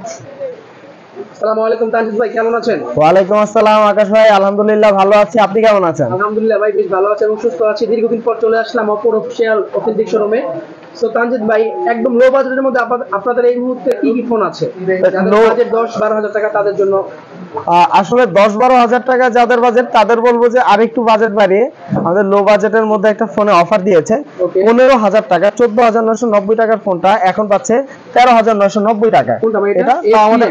আসসালামু আলাইকুম তানজিদ ভাই, কেমন আছেন? ওয়ালাইকুম আসসালাম আকাশ ভাই, আলহামদুলিল্লাহ ভালো আছি। আপনি কেমন আছেন? আলহামদুলিল্লাহ ভাই, বেশ ভালো আছি এবং সুস্থ আছি। দীর্ঘদিন পর চলে আসলাম অপর অফিসিয়াল অথেন্টিক শোরুমে। সো তানজিদ ভাই, একদম লো বাজেটের মধ্যে আপনাদের এই মুহূর্তে কি কি ফোন আছে? যাদের বাজেট 10-12 হাজার টাকা তাদের জন্য। আসলে 10-12 হাজার টাকা যাদের বাজেট, তাদের বলবো যে আরেকটু বাজেট বাড়িয়ে আমাদের লো বাজেটের মধ্যে একটা ফোনে অফার দিয়েছে। 15,000 টাকা, 14,990 টাকার ফোনটা এখন পাচ্ছে 13,990 টাকা। এটা আমাদের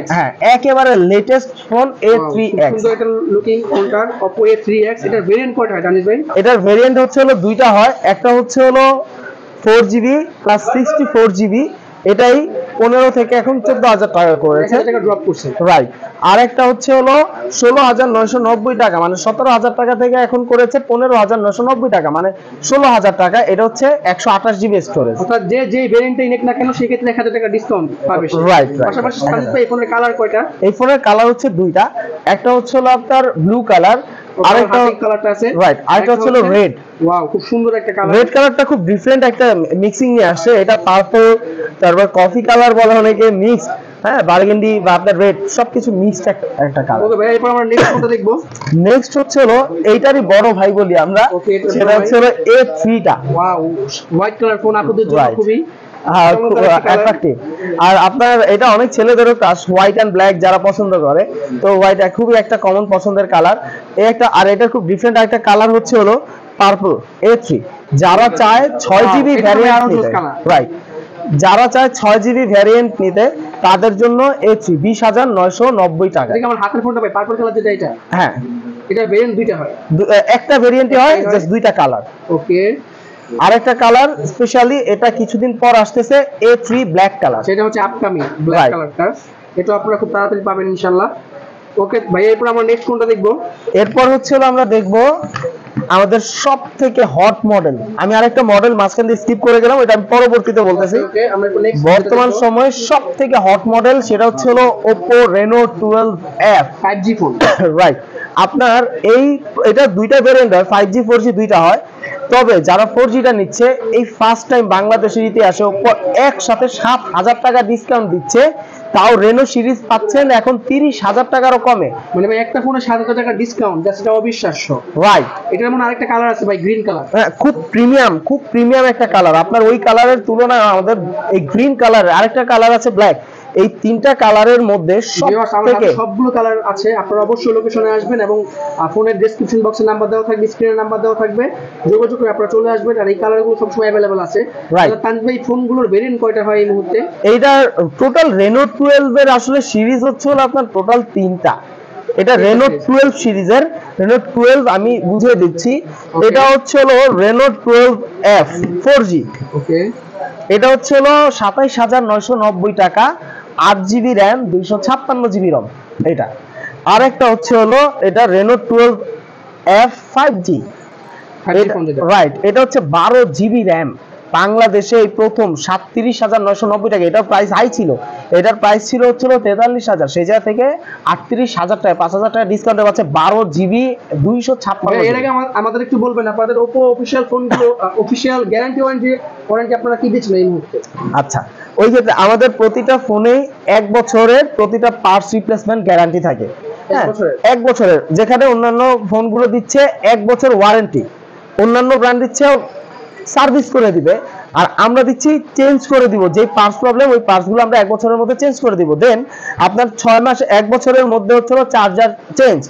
একেবারে লেটেস্ট ফোন A3X। এটা লুকিং ফোনটার Oppo A3X। এটার ভেরিয়েন্ট কয়টা হয় তানজিদ ভাই? এটার ভেরিয়েন্ট হচ্ছে হলো দুইটা হয়, একটা হচ্ছে হলো 4GB প্লাস 64GB, এটাই 15 থেকে এখন 14,000 টাকা করেছে, ড্রপ করছে। রাইট। আর একটা হচ্ছে হলো 16,990 টাকা, মানে 17,000 টাকা থেকে এখন করেছে 15,990 টাকা, মানে 16,000 টাকা। এটা হচ্ছে 128GB স্টোরেজ। অর্থাৎ যে ভেরিয়েন্টই নেক না কেন সেই ক্ষেত্রে 1000 টাকা ডিসকাউন্ট পাবে। রাইট। পাশাপাশি তানজিদ ভাই, এই ফোনের কালার কয়টা? এই ফোনের কালার হচ্ছে দুইটা, একটা হচ্ছে হলো আপনার ব্লু কালার, আরেকটা কালারটা আছে রাইট, আরেকটা হচ্ছে হলো রেড। ওয়াও, খুব সুন্দর একটা কালার। রেড কালারটা খুব ডিফারেন্ট একটা মিক্সিং নিয়ে আসছে। এটা পার্পল, তারপর কফি কালার বলে অনেকে, মিক্স, হ্যাঁ, বার্গেন্ডি বা আপনার রেড, সবকিছু মিক্সড একটা কালার। ওকে ভাই, এরপর আমরা নেক্সট কোনটা দেখব? নেক্সট হচ্ছে হলো এইটারই বড় ভাই বলি আমরা, সেটা হচ্ছে হলো A3 টা। ওয়াও, হোয়াইট কালার ফোন আপনাদের জন্য খুবই অ্যাট্রাকটিভ। আর আপনার এটা অনেক ছেলেদেরও ক্রাশ, হোয়াইট এন্ড ব্ল্যাক যারা পছন্দ করে, তো হোয়াইট খুবই একটা কমন পছন্দের কালার। এই একটা, আর এটা খুব ডিফারেন্ট একটা কালার হচ্ছে হলো পার্পল A3। যারা চায় 6GB ভ্যারিয়েন্ট নিতে, রাইট, যারা চায় 6GB ভ্যারিয়েন্ট নিতে তাদের জন্য A3 20,990 টাকা। এটা আমার হাতের ফোনটা ভাই, পার্পল কালার যেটা, এটা হ্যাঁ, এটা ভেরিয়েন্ট দুইটা হয়, একটা ভেরিয়েন্টই হয়, জাস্ট দুইটা কালার। ওকে। আরেকটা কালার স্পেশালি এটা কিছুদিন পর আসতেছে A3 ব্ল্যাক কালার, সেটা হচ্ছে আপকামিং ব্ল্যাক কালারটা। এটা আপনারা খুব তাড়াতাড়ি পাবেন ইনশাআল্লাহ। ওকে ভাই, এরপর আমরা নেক্সট কোনটা দেখব? এরপর হচ্ছে হলো আমরা দেখব আমাদের সব থেকে হট মডেল। আমি আরেকটা মডেল মাঝখান দিয়ে স্কিপ করে গেলাম, এটা আমি পরবর্তীতে বলতেছি। বর্তমান সময়ে সব থেকে হট মডেল সেটা হচ্ছে হলো Oppo Reno 12F 5G phone, right. আপনার এটা দুইটা ভেরিয়েন্ট হয়, 5G 4G দুইটা হয়। তবে যারা 4Gটা নিচ্ছে, এই ফার্স্ট টাইম বাংলাদেশের ইতিহাসে Oppo একসাথে 7,000 টাকা ডিসকাউন্ট দিচ্ছে। তাও রেনো সিরিজ পাচ্ছেন এখন 30,000 টাকারও কমে। মানে ভাই একটা ফোনে 7,000 টাকা ডিসকাউন্ট, সেটা অবিশ্বাস্য, রাইট। এটার মধ্যে আরেকটা কালার আছে ভাই, গ্রিন কালার। হ্যাঁ, খুব প্রিমিয়াম একটা কালার। আপনার ওই কালারের তুলনায় আমাদের এই গ্রিন কালারের আরেকটা কালার আছে ব্ল্যাক। এই তিনটা কালারের মধ্যে সবগুলো কালার আছে। আপনারা অবশ্যই লোকেশনে আসবেন এবং ফোনের ডেসক্রিপশন বক্সে নাম্বার দেওয়া থাকবে, স্ক্রিনে নাম্বার দেওয়া থাকবে, যোগাযোগ করে আপনারা চলে আসবেন। আর এই কালারগুলো সবসময় অ্যাভেলেবল আছে। তানজিদ ভাই, ফোনগুলোর ভেরিয়েন্ট কয়টা হয় এই মুহূর্তে? এইটার টোটাল রেনো 12 এর আসলে সিরিজ হচ্ছে হলো আপনার টোটাল 3টা। এটা রেনো 12 সিরিজের, রেনো 12 আমি বুঝিয়ে দিচ্ছি। এটা হচ্ছে হলো রেনো 12F 4G। ওকে, এটা হচ্ছে হলো 27,990 টাকা, 8GB র্যাম, 256GB রম। এটা আরেকটা হচ্ছে হলো এটা রেনো 12F 5G, রাইট। এটা হচ্ছে 12GB র্যাম। বাংলাদেশে এই প্রথম 37,990 টাকা। এটা প্রাইস হাই ছিল, এটার প্রাইস ছিল হচ্ছে 43,000, সেই জায়গা থেকে 38,000 টাকা, 5,000 টাকা ডিসকাউন্টে পাচ্ছে 12GB 256। এর আগে আমাদের একটু বলবেন আপনাদের Oppo অফিশিয়াল ফোনগুলো অফিশিয়াল গ্যারান্টি ওয়ারেন্টি আপনারা কি দিচ্ছেন এই মুহূর্তে? আচ্ছা, ওই ক্ষেত্রে আমাদের প্রতিটা ফোনে 1 বছরের প্রতিটা পার্টস রিপ্লেসমেন্ট গ্যারান্টি থাকে। 1 বছরের, যেখানে অন্যান্য ফোনগুলো দিচ্ছে 1 বছর ওয়ারেন্টি, অন্যান্য ব্র্যান্ড দিচ্ছে সার্ভিস করে দিবে, আর আমরা দিচ্ছি চেঞ্জ করে দিব। যে পার্টস প্রবলেম, ওই পার্টসগুলো আমরা 1 বছরের মধ্যে চেঞ্জ করে দিব। দেন আপনার 6 মাস, 1 বছরের মধ্যে হচ্ছে চার্জার চেঞ্জ,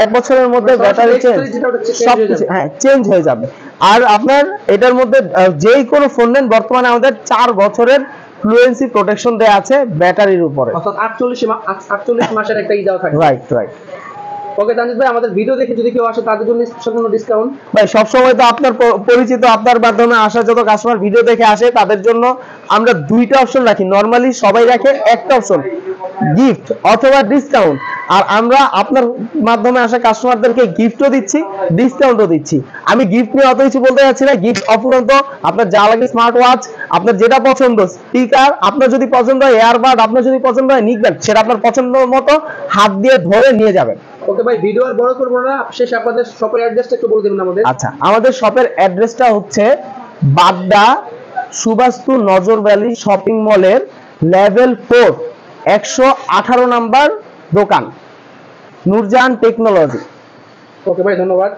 1 বছরের মধ্যে ব্যাটারি চেঞ্জ, সবকিছু চেঞ্জ হয়ে যাবে। আর আপনার এটার মধ্যে যেই কোনো ফোন নেন, বর্তমানে আমাদের 4 বছরের ফ্লুয়েন্সি প্রোটেকশন দেয়া আছে ব্যাটারির উপরে, অর্থাৎ 48 মাসের একটা দাও থাকে, রাইট। ওকে তানজিদ ভাই, আমাদের ভিডিও দেখে যদি কেউ আসে তাদের জন্য স্পেশাল কোনো ডিসকাউন্ট? ভাই, সব সময় তো আপনার পরিচিত, আপনার মাধ্যমে আসা যত কাস্টমার ভিডিও দেখে আসে তাদের জন্য আমরা দুইটা অপশন রাখি। নরমালি সবাই রাখে একটা অপশন, গিফট অথবা ডিসকাউন্ট। আর আমরা আপনার মাধ্যমে আসা কাস্টমারদেরকে গিফটও দিচ্ছি, ডিসকাউন্টও দিচ্ছি। আমি গিফট নিয়ে অত কিছু বলতে যাচ্ছি না। গিফট অফুরন্ত, আপনার যা লাগে স্মার্ট ওয়াচ, আপনার যেটা পছন্দ, স্পিকার, আপনার যদি পছন্দ হয় এয়ারবাড, আপনার যদি পছন্দ হয় নিকব্যান্ড, সেটা আপনার পছন্দ মতো হাত দিয়ে ধরে নিয়ে যাবেন। ওকে ভাই, ভিডিও আর বড় করব না, শেষে আপনাদের শপের অ্যাড্রেসটা একটু বলে দিবেন আমাদের। আচ্ছা, আমাদের শপের অ্যাড্রেসটা হচ্ছে বাড্ডা সুবাস্তু নজর ভ্যালি শপিং মলের লেভেল 4 118 নাম্বার দোকান, নূরজাহান টেকনোলজি। ওকে ভাই, ধন্যবাদ।